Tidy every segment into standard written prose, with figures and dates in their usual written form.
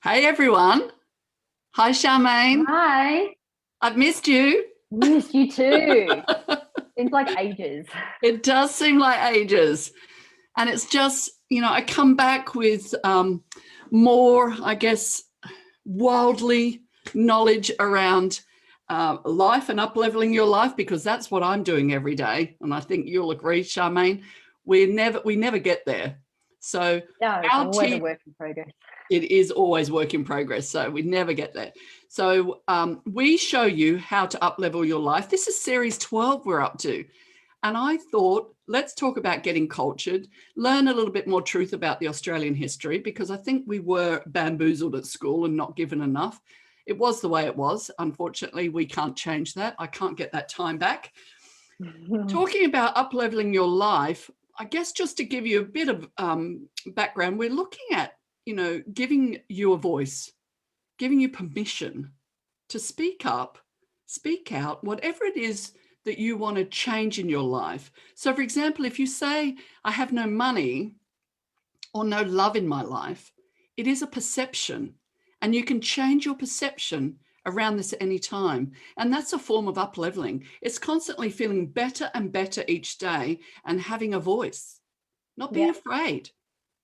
Hey everyone. Hi Charmaine. Hi, I've missed you. missed you too. Seems like ages. It does seem like ages. And it's just, I come back with more, I guess, wildly knowledge around life and up-leveling your life, because that's what I'm doing every day. And I think you'll agree, Charmaine, we never get there. So No, it's our always a team, work in progress. it is always work in progress. So we never get there. So we show you how to up-level your life. This is series 12 we're up to. And I thought, let's talk about getting cultured, learn a little bit more truth about the Australian history, because I think we were bamboozled at school and not given enough. It was the way it was. Unfortunately, we can't change that. I can't get that time back. Talking about up-leveling your life, I guess just to give you a bit of background, we're looking at, giving you a voice, giving you permission to speak up, speak out, whatever it is that you want to change in your life. So for example, if you say, I have no money or no love in my life, it is a perception, and you can change your perception around this at any time. And that's a form of up leveling. It's constantly feeling better and better each day and having a voice, not being Yeah, afraid,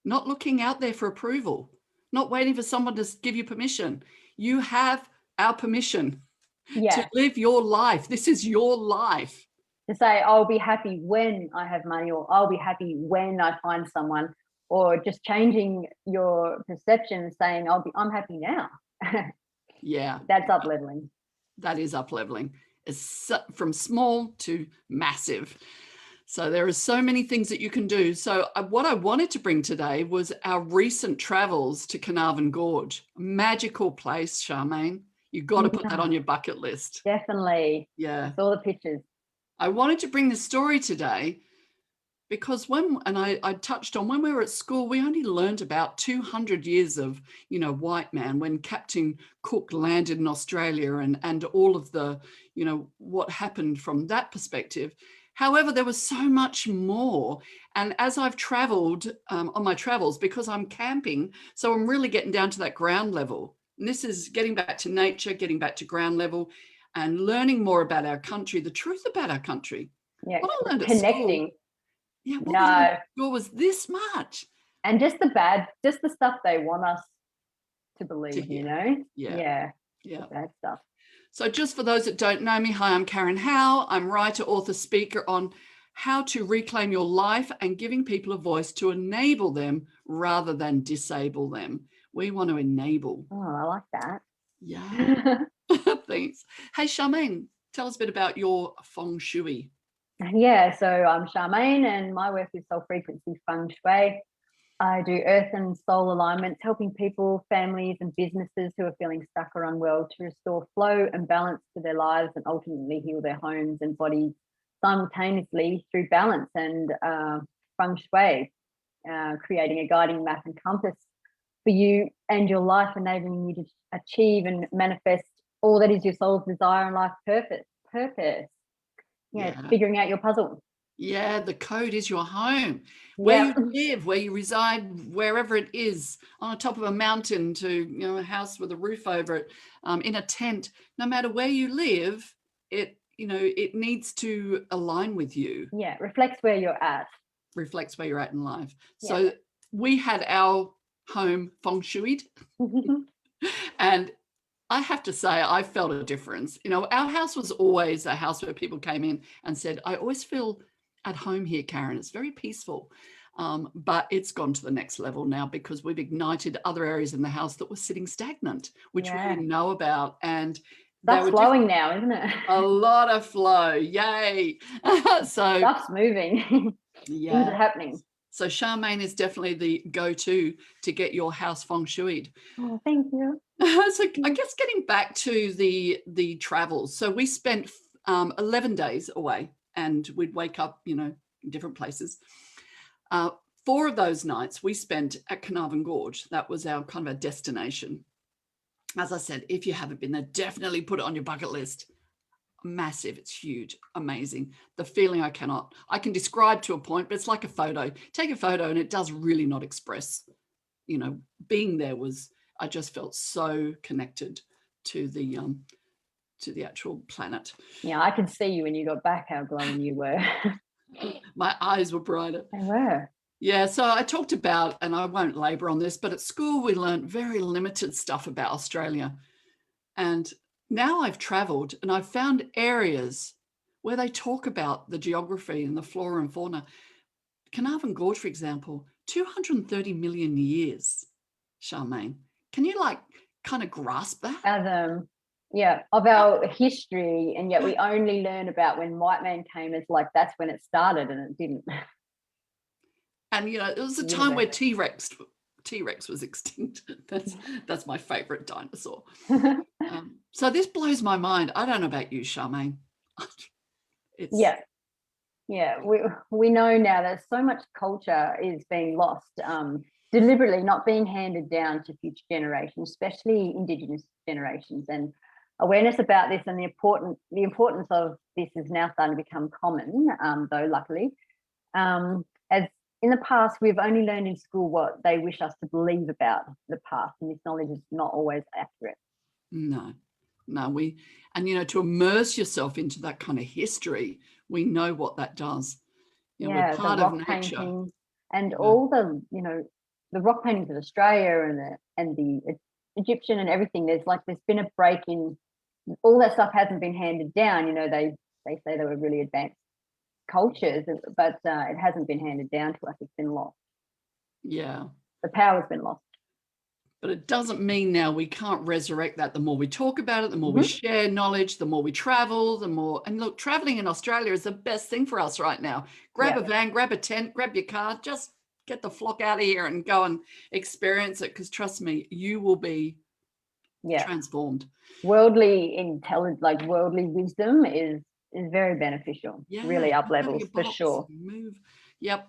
not looking out there for approval, not waiting for someone to give you permission. You have our permission to yeah. live your life. This is your life. To say I'll be happy when I have money, or I'll be happy when I find someone, or just changing your perception, saying I'm happy now. Yeah, That's up leveling. that is up leveling. It's from small to massive. So there are so many things that you can do. So what I wanted to bring today was our recent travels to Carnarvon Gorge. Magical place, Charmaine. You've got to put that on Yeah, your bucket list. definitely. I Yeah. saw the pictures. I wanted to bring this story today because I touched on when we were at school, we only learned about 200 years of, white man, when Captain Cook landed in Australia, and all of the, what happened from that perspective. However, there was so much more. And as I've traveled on my travels, because I'm camping, so I'm really getting down to that ground level. And this is getting back to nature, getting back to ground level, and learning more about our country, the truth about our country. Yeah, What I learned at school, connecting. yeah, what we learned No, at school was this much and just the stuff they want us to to believe, hear. Yeah, Yeah, the yeah. bad stuff. So just for those that don't know me, hi, I'm Karen Howe. I'm writer, author, speaker on how to reclaim your life and giving people a voice to enable them rather than disable them. We want to enable. Oh, I like Yeah. that. Thanks. Hey, Charmaine, tell us a bit about your feng shui. Yeah, so I'm Charmaine and my work is soul frequency feng shui. I do earth and soul alignments, helping people, families, and businesses who are feeling stuck or unwell to restore flow and balance to their lives and ultimately heal their homes and bodies simultaneously through balance and feng shui, creating a guiding map and compass for you and your life, enabling you to achieve and manifest all that is your soul's desire and life purpose. Purpose. Yeah, it's Yeah. figuring out your puzzle. Yeah, the code is your home, where you Yep. live, where you reside, wherever it is, on the top of a mountain to, a house with a roof over it, in a tent. No matter where you live, it needs to align with you, Yeah, reflects where you're at. reflects where you're at in life. Yeah. So we had our home feng shuied, and I have to say, I felt a difference. Our house was always a house where people came in and said, I always feel at home here, Karen. It's very peaceful. But it's gone to the next level now because we've ignited other areas in the house that were sitting stagnant, which we Yeah. didn't know about. And they Stuff's were just flowing now, isn't it? a lot of flow. Yay. So, Stuff's moving. Things yeah. are happening. So Charmaine is definitely the go-to to get your house feng shuied. Oh, thank you. So I guess getting back to the travels. So we spent 11 days away, and we'd wake up, in different places. 4 of those nights we spent at Carnarvon Gorge. That was our kind of a destination. As I said, if you haven't been there, definitely put it on your bucket list. Massive, it's huge, amazing. The feeling I can describe to a point, but it's like a photo. Take a photo and it does really not express, being there was I just felt so connected to the actual planet. Yeah, I could see you when you got back how glowing you were. My eyes were brighter. They were. Yeah, so I talked about, and I won't labor on this, but at school we learned very limited stuff about Australia. And now I've traveled and I've found areas where they talk about the geography and the flora and fauna. Carnarvon Gorge, for example, 230 million years, Charmaine. Can you kind of grasp that? Yeah, of our history, and yet we only learn about when white man came as like that's when it started, and it didn't. And it was a time where T-Rex was extinct. That's my favorite dinosaur. So this blows my mind. I don't know about you, Charmaine. Yeah, we know now that so much culture is being lost, deliberately not being handed down to future generations, especially Indigenous generations. And awareness about this and the importance of this is now starting to become common, though luckily. As in the past, we've only learned in school what they wish us to believe about the past, and this knowledge is not always accurate. No, to immerse yourself into that kind of history, we know what that does. We're part of nature. Paintings and all the rock paintings of Australia and the Egyptian and everything. There's been a break in all that stuff. Hasn't been handed down. They say they were really advanced cultures, but it hasn't been handed down to us. It's been lost. Yeah, the power's been lost. But it doesn't mean now we can't resurrect that. The more we talk about it, the more we share knowledge, the more we travel, the more. And look, traveling in Australia is the best thing for us right now. Grab a van, grab a tent, grab your car, just get the flock out of here and go and experience it. Because trust me, you will be transformed. Worldly intelligence, worldly wisdom is very beneficial. Really up levels for sure. Move. Yep.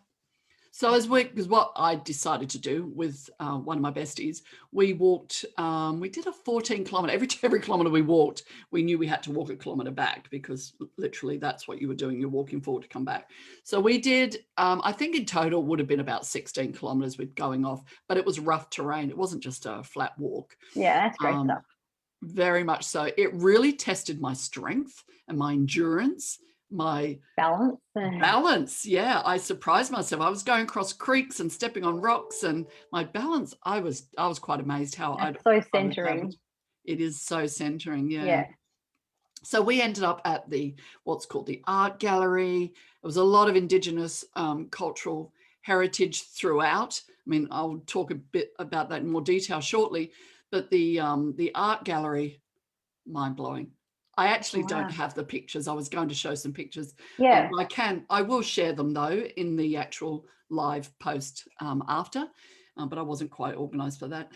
So because what I decided to do with one of my besties, we walked, we did a 14-kilometer, every kilometer we walked, we knew we had to walk a kilometer back because literally that's what you were doing. You're walking forward to come back. So we did, I think in total would have been about 16 kilometers with going off, but it was rough terrain. It wasn't just a flat walk. Yeah, that's great stuff. Very much so. It really tested my strength and my endurance, my balance. Yeah, I surprised myself. I was going across creeks and stepping on rocks, and my balance, I was quite amazed how so centering. It is so centering. Yeah. So we ended up at what's called the art gallery. There was a lot of Indigenous cultural heritage throughout. I mean, I'll talk a bit about that in more detail shortly, but the art gallery, mind blowing. I actually don't have the pictures. I was going to show some pictures. Yeah. I will share them though in the actual live post after, but I wasn't quite organized for that.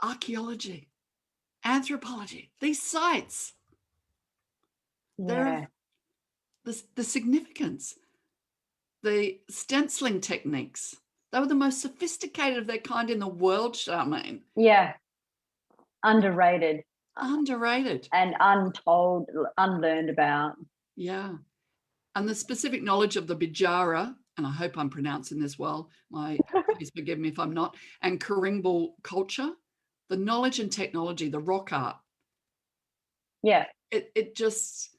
Archaeology, anthropology, these sites, the significance, the stenciling techniques, they were the most sophisticated of their kind in the world, Charmaine. Yeah. Underrated and untold, unlearned about. Yeah. And the specific knowledge of the Bijara, and I hope I'm pronouncing this well, please forgive me if I'm not, and Karingal culture, the knowledge and technology, the rock art. Yeah. It just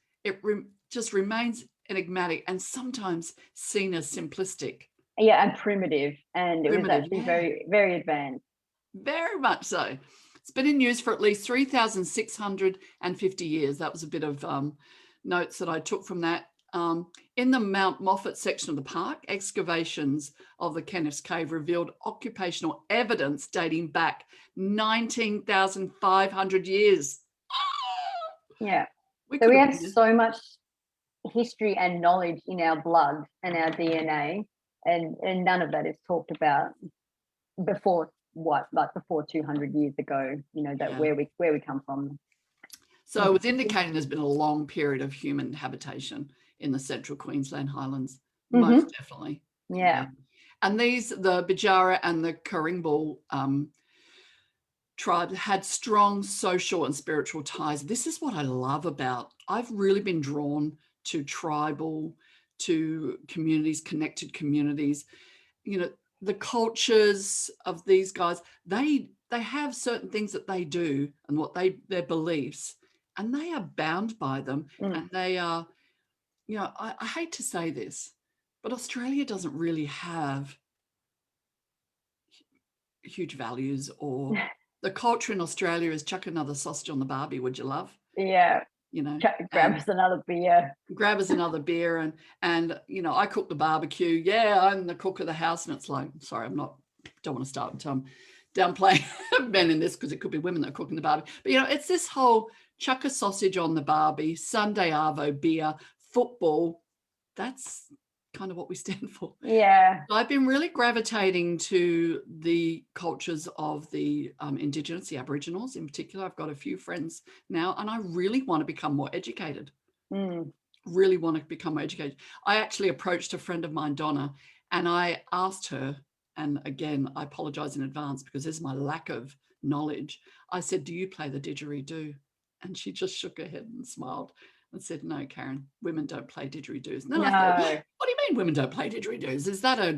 remains enigmatic and sometimes seen as simplistic. Yeah, and primitive. And it was actually very, very advanced. Very much so. It's been in use for at least 3,650 years. That was a bit of notes that I took from that. In the Mount Moffat section of the park, excavations of the Kenneth's Cave revealed occupational evidence dating back 19,500 years. Yeah. So we have so much history and knowledge in our blood and our DNA, and none of that is talked about before 200 years ago, where we come from. So it's indicating there's been a long period of human habitation in the central Queensland Highlands, most definitely. Yeah. And the Bijara and the Karingal tribe had strong social and spiritual ties. This is what I love about, I've really been drawn to tribal, to communities, connected communities. the cultures of these guys, they have certain things that they do and what their beliefs, and they are bound by them. And they are, I hate to say this, but Australia doesn't really have huge values, or the culture in Australia is chuck another sausage on the barbie, would you love? Yeah. Grab us another beer. Grab us another beer, and I cook the barbecue. Yeah, I'm the cook of the house, and it's like, sorry, don't want to start downplaying men in this, because it could be women that are cooking the barbie. But it's this whole chuck a sausage on the barbie, Sunday arvo, beer, football. That's kind of what we stand for. Yeah. I've been really gravitating to the cultures of the Indigenous, the Aboriginals in particular. I've got a few friends now, and I really want to become more educated. Really want to become more educated. I actually approached a friend of mine, Donna, and I asked her, and again, I apologize in advance because this is my lack of knowledge. I said, do you play the didgeridoo? And she just shook her head and smiled and said, no, Karen, women don't play didgeridoos. And then I thought, what do you mean women don't play didgeridoos? Is that a,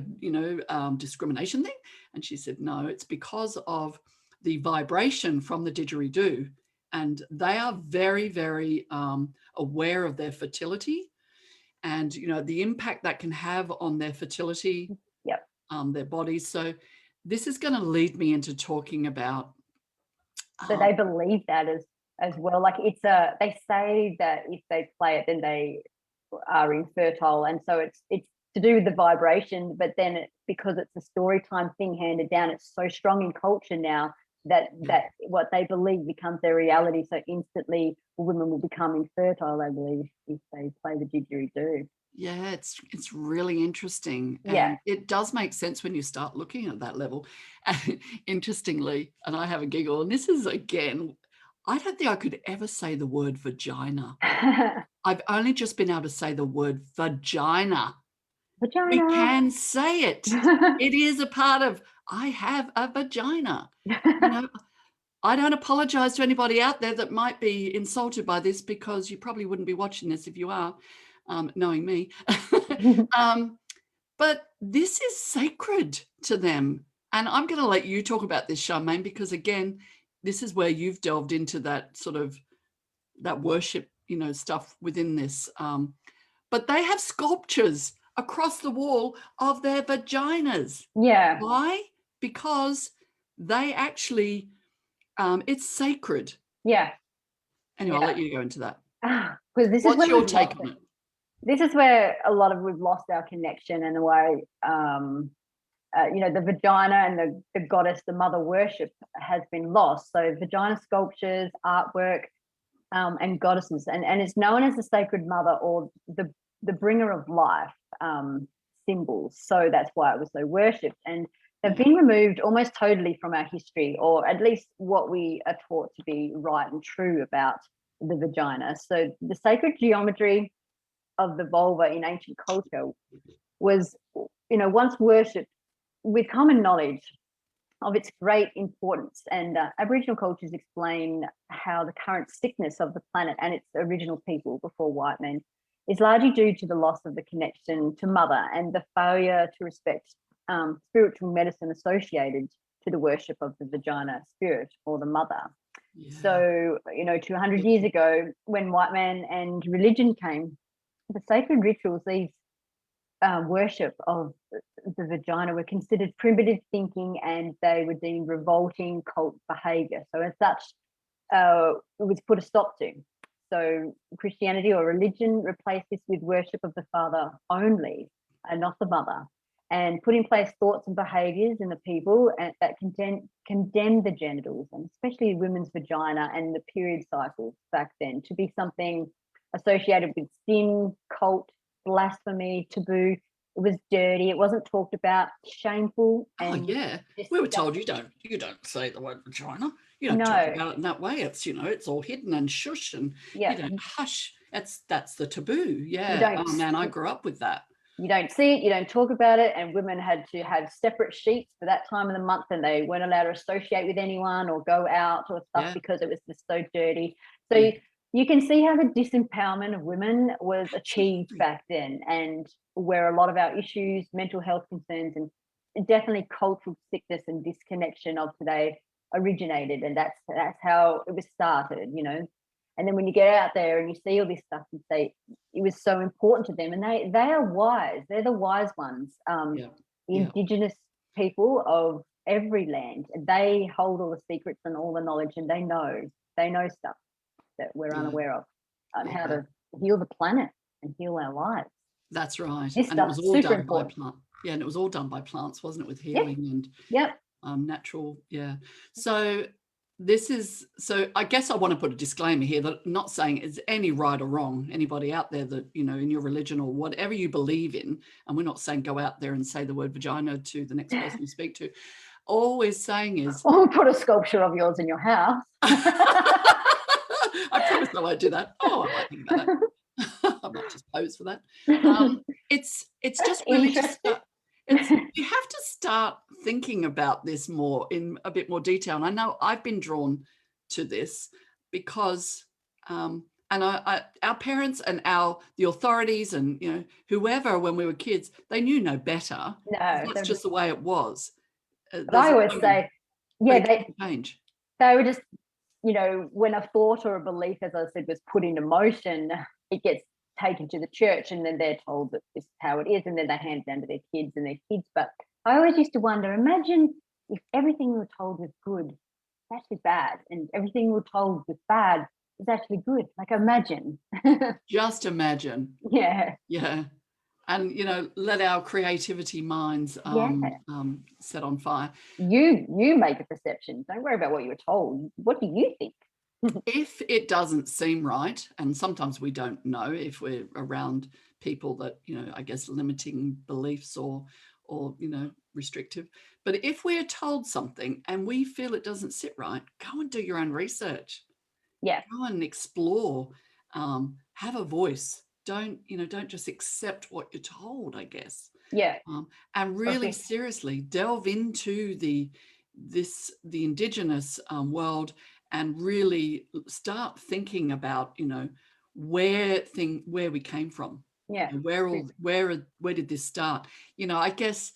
discrimination thing? And she said, no, it's because of the vibration from the didgeridoo. And they are very, very aware of their fertility and, the impact that can have on their fertility, their bodies. So this is going to lead me into talking about. So they believe that as well. Like they say that if they play it, then they are infertile. And so it's to do with the vibration, but then because it's a story time thing handed down, it's so strong in culture now that what they believe becomes their reality. So instantly women will become infertile, I believe, if they play the didgeridoo. Yeah, it's really interesting. Yeah. And it does make sense when you start looking at that level. And interestingly, and I have a giggle, and this is, again, I don't think I could ever say the word vagina. I've only just been able to say the word vagina. Vagina. We can say it. It is a part of, I have a vagina. I don't apologize to anybody out there that might be insulted by this, because you probably wouldn't be watching this if you are, knowing me. But this is sacred to them. And I'm going to let you talk about this, Charmaine, because again, this is where you've delved into that sort of that worship, stuff within this. But they have sculptures across the wall of their vaginas. Yeah. Why? Because they actually, it's sacred. Yeah. Anyway, I'll let you go into that. Because this What's is your take on it? This is where we've lost our connection, and the way, the vagina and the goddess, the mother worship has been lost. So vagina sculptures, artwork, and goddesses, and it's known as the sacred mother, or the bringer of life, symbols. So that's why it was so worshipped. And they've been removed almost totally from our history, or at least what we are taught to be right and true about the vagina. So the sacred geometry of the vulva in ancient culture was, once worshipped with common knowledge of its great importance. And Aboriginal cultures explain how the current sickness of the planet and its original people before white men is largely due to the loss of the connection to mother and the failure to respect spiritual medicine associated to the worship of the vagina spirit, or the mother. Yeah. So, 200 years ago, when white man and religion came, the sacred rituals, these worship of the vagina, were considered primitive thinking, and they were deemed revolting cult behavior. So as such, it was put a stop to. So Christianity, or religion, replaced this with worship of the father only, and not the mother, and put in place thoughts and behaviors in the people that condemned the genitals, and especially women's vagina and the period cycles back then, to be something associated with sin, cult, blasphemy, taboo. It was dirty. It wasn't talked about. Shameful. And we were told you don't say the word vagina. You don't talk about it in that way. It's it's all hidden and shush, and you don't hush. That's the taboo. Yeah. Oh man, I grew up with that. You don't see it. You don't talk about it. And women had to have separate sheets for that time of the month, and they weren't allowed to associate with anyone or go out or stuff because it was just so dirty. So you can see how the disempowerment of women was achieved back then, and where a lot of our issues, mental health concerns, and definitely cultural sickness and disconnection of today originated, and that's how it was started, you know. And then when you get out there and you see all this stuff, and say it was so important to them, and they are wise. They're the wise ones. Yeah. The Indigenous people of every land, they hold all the secrets and all the knowledge, and they know stuff that we're unaware of, on how to heal the planet and heal our lives. That's right. This And it was stuff's all super done important. by plant. Yeah, and it was all done by plants, wasn't it, with healing and natural. Yeah. So I guess I want to put a disclaimer here that I'm not saying it's any right or wrong. Anybody out there that, you know, in your religion or whatever you believe in, and we're not saying go out there and say the word vagina to the next person you speak to. All we're saying is, or put a sculpture of yours in your house. I promise I won't do that. Oh, I might think about that. I might just pose for that. It's just really just you have to start thinking about this more in a bit more detail. And I know I've been drawn to this because and our parents and the authorities and, you know, whoever, when we were kids, they knew no better. No, that's just the way it was. But I always say, they were just, you know, when a thought or a belief, as I said, was put into motion, it gets taken to the church, and then they're told that this is how it is, and then they hand it down to their kids and their kids. But I always used to wonder, imagine if everything we were told was good, it's actually bad, and everything we were told was bad is actually good. Like, imagine. Just imagine. Yeah. Yeah. And, you know, let our creativity minds set on fire. You make a perception. Don't worry about what you were told. What do you think? If it doesn't seem right, and sometimes we don't know if we're around people that, you know, I guess limiting beliefs or you know, restrictive. But if we're told something and we feel it doesn't sit right, go and do your own research. Yeah. Go and explore. Have a voice. Don't just accept what you're told, I guess. Yeah. And really seriously delve into the Indigenous world, and really start thinking about, you know, where we came from. Yeah. Where did this start? You know, I guess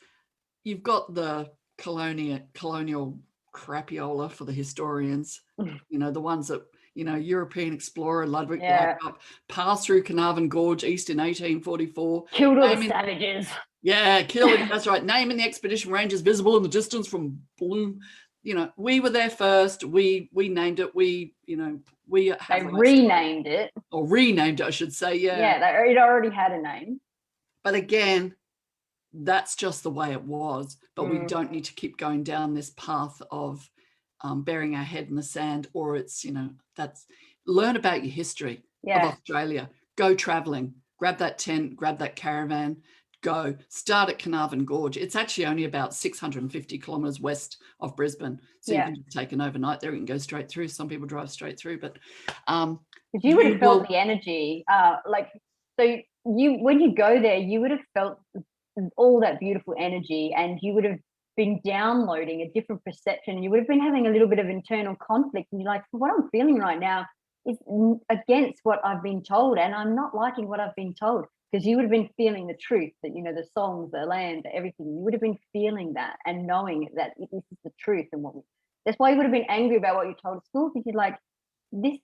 you've got the colonial crapiola for the historians, you know, the ones that, you know, European explorer Ludwig Weishaupt passed through Carnarvon Gorge east in 1844. Killed all the savages. Yeah, killing. That's right. Naming the expedition ranges visible in the distance from Bloom. You know, we were there first. We named it. We renamed it, or renamed it, I should say. Yeah. Yeah, it already had a name. But again, that's just the way it was. But we don't need to keep going down this path of burying our head in the sand, or it's, you know, learn about your history of Australia. Go traveling. Grab that tent. Grab that caravan. Go start at Carnarvon Gorge. It's actually only about 650 kilometers west of Brisbane, so you can just take an overnight there. You can go straight through. Some people drive straight through, but you would have felt the energy. When you go there, you would have felt all that beautiful energy, and you would have been downloading a different perception. You would have been having a little bit of internal conflict, and you're like, what I'm feeling right now is against what I've been told, and I'm not liking what I've been told. Because you would have been feeling the truth, that, you know, the songs, the land, everything. You would have been feeling that and knowing that this is the truth. And that's why you would have been angry about what you told at school, because you're like, that's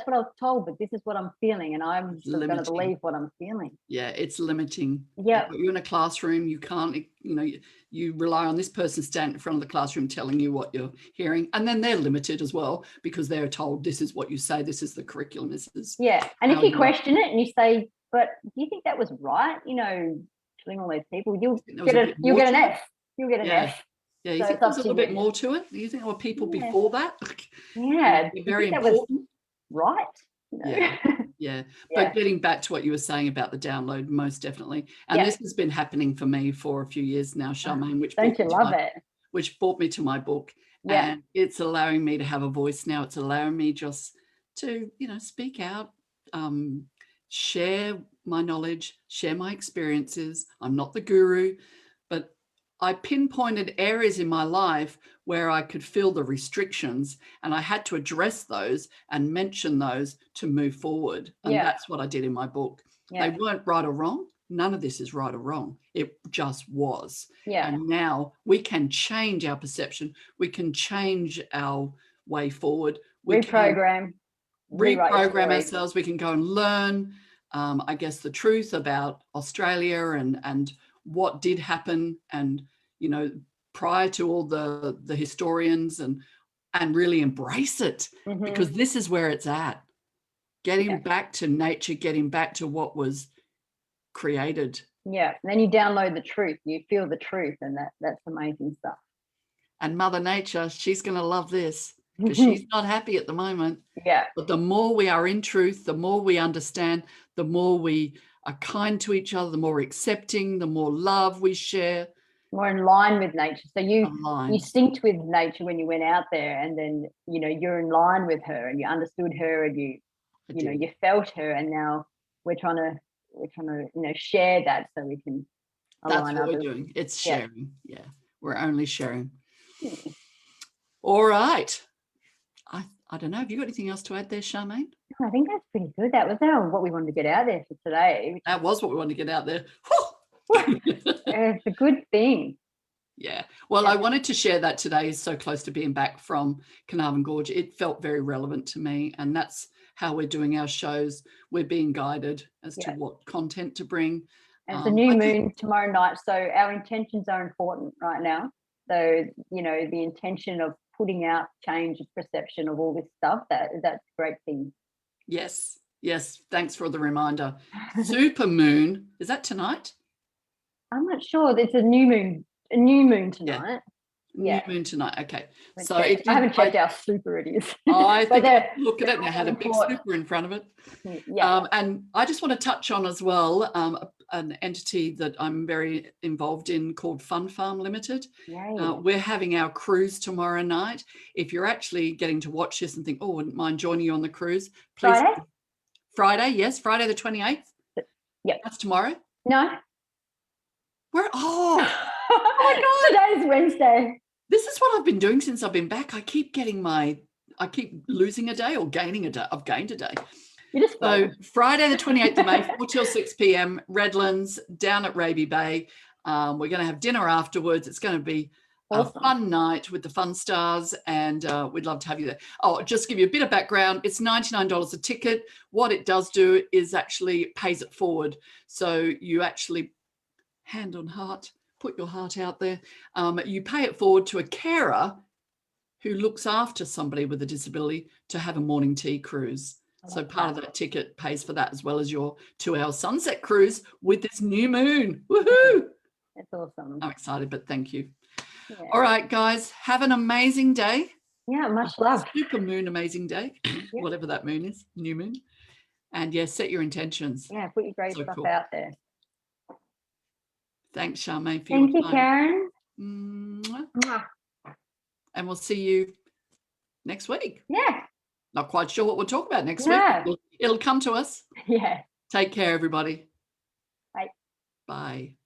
what I was told, but this is what I'm feeling, and I'm going to believe what I'm feeling. Yeah, it's limiting. Yeah. You're in a classroom, you can't, you know, you rely on this person standing in front of the classroom telling you what you're hearing, and then they're limited as well, because they're told this is what you say, this is the curriculum, this is. Yeah, and if you question it and you say, but do you think that was right? You know, killing all those people, you'll get an F. You'll get an F. Yeah, you think there's a little bit more to it? Do you think there were people before that? Yeah, very important. Right. You know? Yeah. But getting back to what you were saying about the download, most definitely. And this has been happening for me for a few years now, Charmaine, which brought me to my book. Yeah. And it's allowing me to have a voice now. It's allowing me just to, you know, speak out, share my knowledge, share my experiences. I'm not the guru, but I pinpointed areas in my life where I could feel the restrictions, and I had to address those and mention those to move forward. And that's what I did in my book. They weren't right or wrong. none of this is right or wrong. It just was. Yeah. And now we can change our perception. We can change our way forward. We can reprogram ourselves. We can go and learn, I guess, the truth about Australia and what did happen, and, you know, prior to all the historians, and really embrace it, because this is where it's at. Getting back to nature, getting back to what was created. Yeah. And then you download the truth, you feel the truth, and that's amazing stuff. And Mother Nature, she's going to love this, because she's not happy at the moment. Yeah. But the more we are in truth, the more we understand, the more we are kind to each other, the more accepting, the more love we share. More in line with nature. So you synced with nature when you went out there, and then, you know, you're in line with her, and you understood her, and you know, you felt her, and now we're trying to, you know, share that so we can align. That's what we're doing. It's sharing. Yeah. We're only sharing. All right. I don't know. Have you got anything else to add there, Charmaine? I think that's pretty good. That was what we wanted to get out there for today. That was what we wanted to get out there. It's a good thing. Yeah. Well, I wanted to share that today, so close to being back from Carnarvon Gorge. It felt very relevant to me, and that's how we're doing our shows. We're being guided as to what content to bring. And it's a new moon tomorrow night, so our intentions are important right now. So, you know, the intention of putting out change of perception of all this stuff, that's a great thing. Yes. Thanks for the reminder. Super moon, is that tonight? I'm not sure. It's a new moon tonight. New moon tonight. Okay. So I haven't checked how super it is. I think look at it, and it had a big super in front of it. Yeah. And I just want to touch on as well an entity that I'm very involved in called Fun Farm Limited. We're having our cruise tomorrow night. If you're actually getting to watch this and think, oh, wouldn't mind joining you on the cruise, please. Friday, yes, Friday the 28th. Yeah. That's tomorrow. No. Oh my God. Today's Wednesday. This is what I've been doing since I've been back. I keep losing a day or gaining a day. I've gained a day. So Friday the 28th of May, 4 till 6 p.m, Redlands, down at Raby Bay. We're going to have dinner afterwards. It's going to be a fun night with the fun stars, and we'd love to have you there. Oh, just give you a bit of background. It's $99 a ticket. What it does do is actually pays it forward. So you actually, hand on heart, put your heart out there. You pay it forward to a carer who looks after somebody with a disability to have a morning tea cruise. So part of that ticket pays for that, as well as your 2-hour sunset cruise with this new moon. Woohoo! That's awesome. I'm excited, but thank you. All right, guys, have an amazing day. Yeah, much love. Super moon, amazing day, whatever that moon is, new moon. And set your intentions. Yeah, put your great stuff out there. Thanks, Charmaine, for your time. Thank you, Karen. Mwah. And we'll see you next week. Yeah. Not quite sure what we'll talk about next week. It'll come to us. Yeah. Take care, everybody. Bye. Bye.